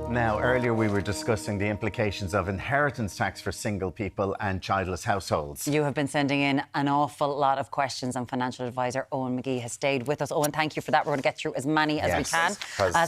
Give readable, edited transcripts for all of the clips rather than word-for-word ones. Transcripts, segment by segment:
Now, earlier we were discussing the implications of inheritance tax for single people and childless households. You have been sending in an awful lot of questions, and financial advisor Eoin McGee has stayed with us. Eoin, thank you for that. We're going to get through as many as we can.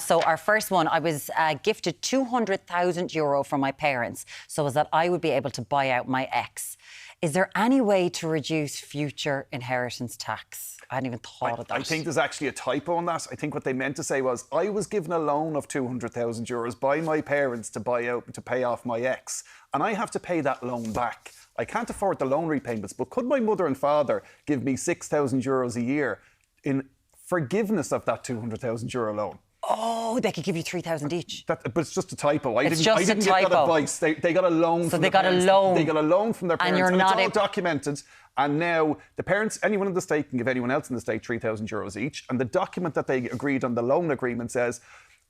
So our first one, I was gifted €200,000 from my parents so as that I would be able to buy out my ex. Is there any way to reduce future inheritance tax? I hadn't even thought of that. I think there's actually a typo on that. I think what they meant to say was, I was given a loan of €200,000 by my parents to buy out, to pay off my ex, and I have to pay that loan back. I can't afford the loan repayments, but could my mother and father give me €6,000 a year in forgiveness of that €200,000 loan? Oh, they could give you 3,000 each. But it's just a typo. I didn't a get typo. that advice. They got a loan. So they got a loan. They got a loan from their parents, and it's all documented. And now the parents, anyone in the state can give anyone else in the state €3,000 each. And the document that they agreed on, the loan agreement, says,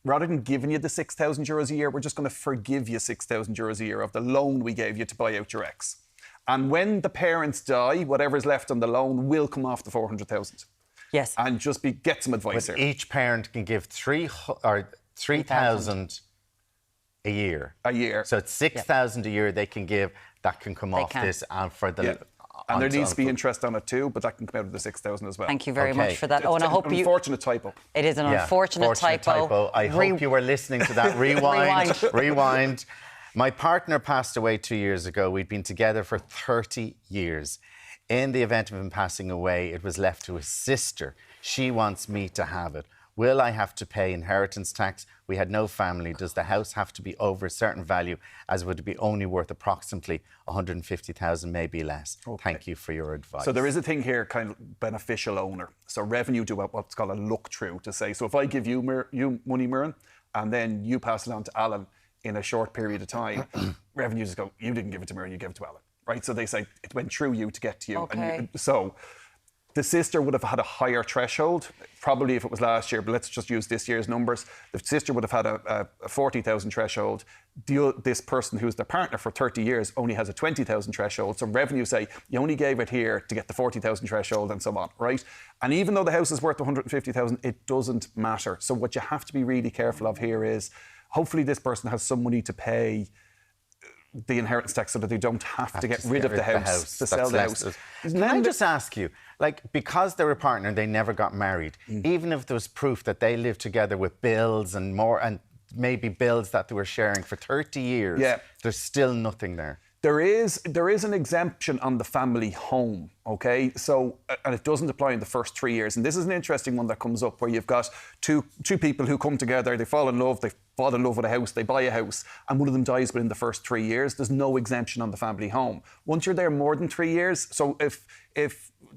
rather than giving you the €6,000 a year, we're just going to forgive you €6,000 a year of the loan we gave you to buy out your ex. And when the parents die, whatever's left on the loan will come off the 400,000. Yes. And just get some advice there. Each parent can give 3,000 a year. A year. So it's 6,000 a year they can give. That can come off this and for the. And there needs to be interest on it too, but that can come out of the 6,000 as well. Thank you very much for that. It's an unfortunate typo. It is an unfortunate typo. I hope you were listening to that. Rewind. My partner passed away 2 years ago. We'd been together for 30 years. In the event of him passing away, it was left to his sister. She wants me to have it. Will I have to pay inheritance tax? We had no family. Does the house have to be over a certain value, as would it be only worth approximately 150,000, maybe less? Okay. Thank you for your advice. So there is a thing here, kind of beneficial owner. So revenue do what's called a look-through to say, so if I give you money, Muireann, and then you pass it on to Alan in a short period of time, revenue just go, you didn't give it to Muireann, you gave it to Alan. Right, so they say it went through you to get to you. Okay. So the sister would have had a higher threshold, probably if it was last year, but let's just use this year's numbers. The sister would have had a 40,000 threshold. This person who's their partner for 30 years only has a 20,000 threshold. So revenue say, you only gave it here to get the 40,000 threshold and so on, right? And even though the house is worth 150,000, it doesn't matter. So what you have to be really careful of here is, hopefully this person has some money to pay the inheritance tax so that they don't have to get rid of the house to sell the house. Can I just ask you, like, because they were a partner and they never got married, even if there was proof that they lived together with bills and more, and maybe bills that they were sharing for 30 years, there's still nothing there. There is an exemption on the family home, okay? So, and it doesn't apply in the first 3 years. And this is an interesting one that comes up where you've got two people who come together, they fall in love with a house, they buy a house, and one of them dies within the first 3 years. There's no exemption on the family home. Once you're there more than 3 years, so if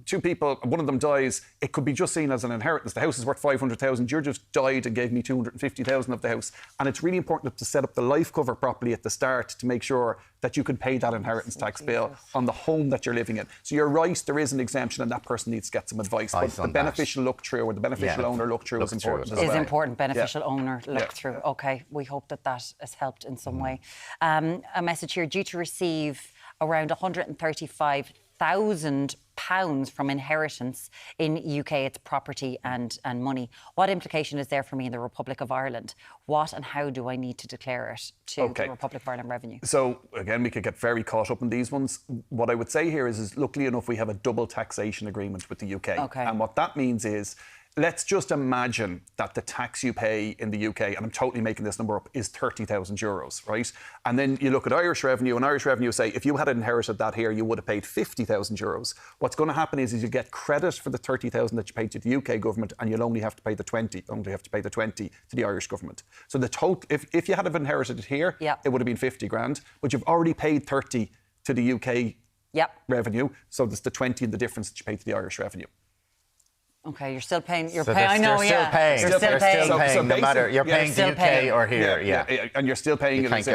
two people, one of them dies, it could be just seen as an inheritance. The house is worth 500,000. You just died and gave me 250,000 of the house. And it's really important to set up the life cover properly at the start to make sure that you can pay that inheritance tax bill on the home that you're living in. So you're right, there is an exemption, and that person needs to get some advice. But the beneficial look-through or the beneficial owner look-through is important as well. Is important, beneficial owner look-through. OK, we hope that has helped in some way. A message here, due to receive around £135,000 from inheritance in UK, it's property and money. What implication is there for me in the Republic of Ireland? What and how do I need to declare it to the Republic of Ireland Revenue? So again, we could get very caught up in these ones. What I would say here is luckily enough, we have a double taxation agreement with the UK. And what that means is, let's just imagine that the tax you pay in the UK, and I'm totally making this number up, is €30,000, right? And then you look at Irish Revenue, and Irish Revenue say, if you had inherited that here, you would have paid €50,000. What's going to happen is you get credit for the 30,000 that you paid to the UK government, and you'll only have to pay the 20 to the Irish government. So the total, if you had have inherited it here, it would have been 50 grand, but you've already paid 30 to the UK revenue, so there's the 20 in the difference that you pay to the Irish Revenue. OK, you're still paying. You're so paying. I know, You're still paying, no matter you're paying the UK or here. And you're still paying it. You can't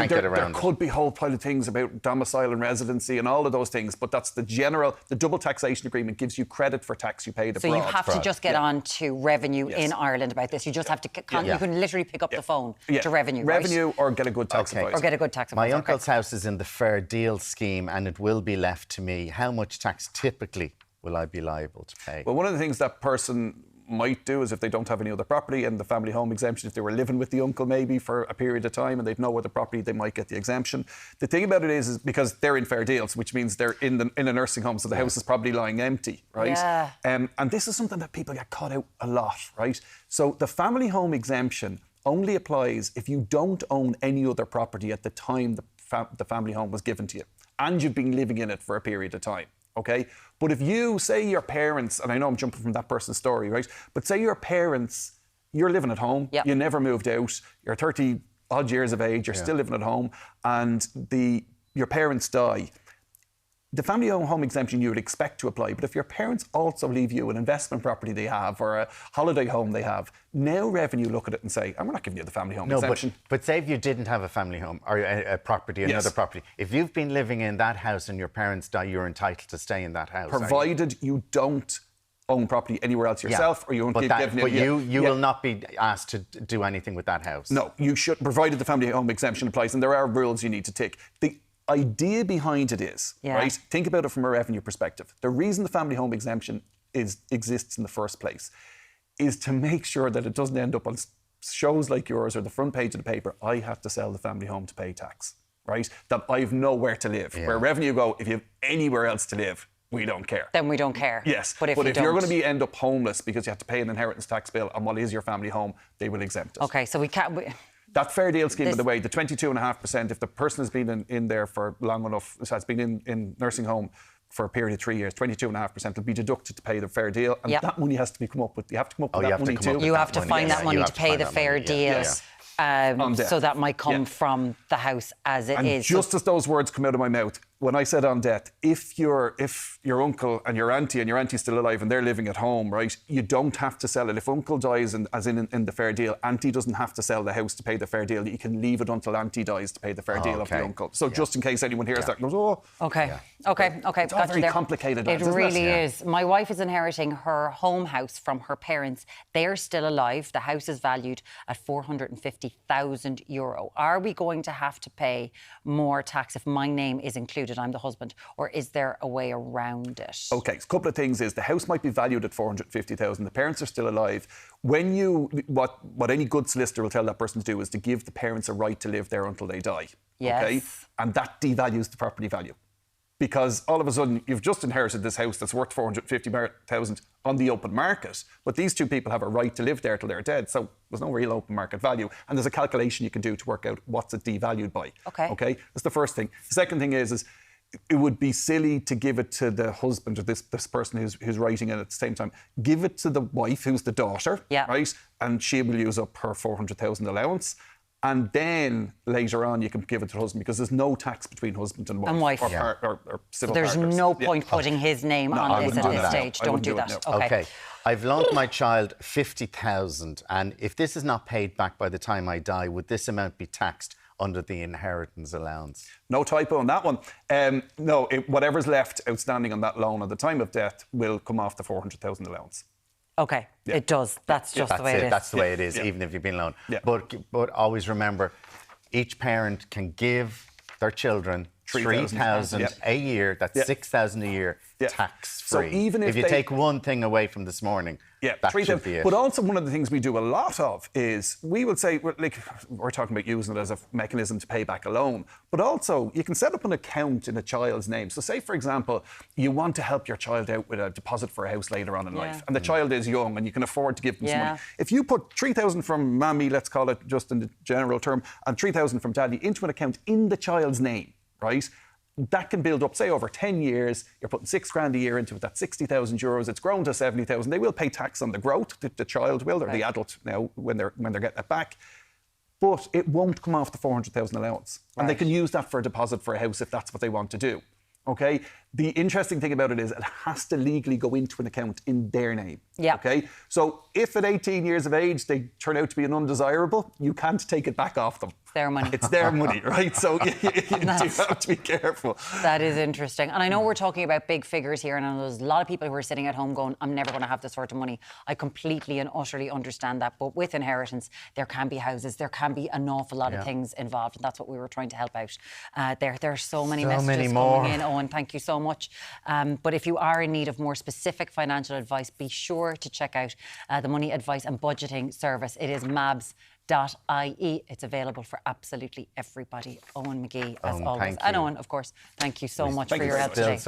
get around. There could be a whole pile of things about domicile and residency and all of those things, but that's the general. The double taxation agreement gives you credit for tax you paid abroad. So you have to just get on to Revenue in Ireland about this. You just have to. You can literally pick up the phone to Revenue. Revenue, or get a good tax advisor. Or get a good tax advisor. My uncle's house is in the Fair Deal scheme, and it will be left to me. How much tax typically will I be liable to pay? Well, one of the things that person might do is if they don't have any other property and the family home exemption, if they were living with the uncle maybe for a period of time and they've no other property, they might get the exemption. The thing about it is because they're in fair deals, which means they're in a nursing home, so the house is probably lying empty, right? Yeah. And this is something that people get caught out a lot, right? So the family home exemption only applies if you don't own any other property at the time the family home was given to you and you've been living in it for a period of time. Okay, but if you say your parents, and I know I'm jumping from that person's story, right? But say your parents, you're living at home, you never moved out, you're 30 odd years of age, you're still living at home, and your parents die. The family home exemption you would expect to apply, but if your parents also leave you an investment property they have or a holiday home they have, now Revenue look at it and say, we're not giving you the family home exemption. But say if you didn't have a family home or a property, another property, if you've been living in that house and your parents die, you're entitled to stay in that house. Provided you don't own property anywhere else yourself or you won't give it. But you will not be asked to do anything with that house. No, you should, provided the family home exemption applies, and there are rules you need to tick. The idea behind it is, right? Think about it from a revenue perspective. The reason the family home exemption exists in the first place is to make sure that it doesn't end up on shows like yours or the front page of the paper. I have to sell the family home to pay tax, right? That I've nowhere to live. Where Revenue go, if you have anywhere else to live, we don't care. Then we don't care. Yes, but if you're going to end up homeless because you have to pay an inheritance tax bill on what is your family home, they will exempt it. Okay, so we can't. That fair deal scheme, by the way, the 22.5%, if the person has been in there for long enough, has been in nursing home for a period of 3 years, 22.5% will be deducted to pay the fair deal. And that money has to be come up with. You have to come up with that money too. You have to find that money to pay the fair deal. So that might come from the house as it is. Just as those words come out of my mouth, when I said on death, if your uncle and your auntie's still alive and they're living at home, right, you don't have to sell it. If uncle dies, as in the fair deal, auntie doesn't have to sell the house to pay the fair deal. You can leave it until auntie dies to pay the fair deal of the uncle. So just in case anyone hears that and goes, Okay. It's all very complicated. It really is. My wife is inheriting her home house from her parents. They're still alive. The house is valued at €450,000. Are we going to have to pay more tax if my name is included? I'm the husband, or is there a way around it? Okay, a couple of things is the house might be valued at 450,000. The parents are still alive. When what any good solicitor will tell that person to do is to give the parents a right to live there until they die. Yes. Okay, and that devalues the property value. Because all of a sudden you've just inherited this house that's worth 450,000 on the open market, but these two people have a right to live there till they're dead. So there's no real open market value, and there's a calculation you can do to work out what's it devalued by. Okay, that's the first thing. The second thing is it would be silly to give it to the husband or this person who's writing it at the same time. Give it to the wife, who's the daughter, right? And she will use up her 400,000 allowance. And then later on, you can give it to the husband because there's no tax between husband and wife. Or civil There's partners. no point putting his name on this at this stage. Don't do that. Okay. I've loaned my child 50,000, and if this is not paid back by the time I die, would this amount be taxed under the inheritance allowance? No typo on that one. No, whatever's left outstanding on that loan at the time of death will come off the 400,000 allowance. Okay, it does. That's just the way it is. That's the way it is, even if you've been loaned. But always remember, each parent can give their children 3,000 a year. That's 6,000 a year, tax-free. So even if you take one thing away from this morning, that should be it. But also one of the things we do a lot of is we will say, we're talking about using it as a mechanism to pay back a loan, but also you can set up an account in a child's name. So say, for example, you want to help your child out with a deposit for a house later on in life, and the child is young and you can afford to give them some money. If you put 3,000 from mammy, let's call it just in the general term, and 3,000 from daddy into an account in the child's name, right? That can build up, say, over 10 years. You're putting $6,000 a year into it. That's €60,000. It's grown to 70,000. They will pay tax on the growth. The child will, or the adult now, when they're getting it back. But it won't come off the 400,000 allowance, and they can use that for a deposit for a house if that's what they want to do. Okay. The interesting thing about it is it has to legally go into an account in their name. Okay. So if at 18 years of age they turn out to be an undesirable, you can't take it back off them. Their money. It's their money, right? So you do have to be careful. That is interesting. And I know we're talking about big figures here, and I know there's a lot of people who are sitting at home going, I'm never going to have this sort of money. I completely and utterly understand that. But with inheritance, there can be houses, there can be an awful lot of things involved, and that's what we were trying to help out. There are so many messages coming in. Owen, thank you so much. much. But if you are in need of more specific financial advice, be sure to check out the Money Advice and Budgeting Service. It is mabs.ie. It's available for absolutely everybody. Eoin McGee, as always. And Eoin, of course, thank you so much for your help today.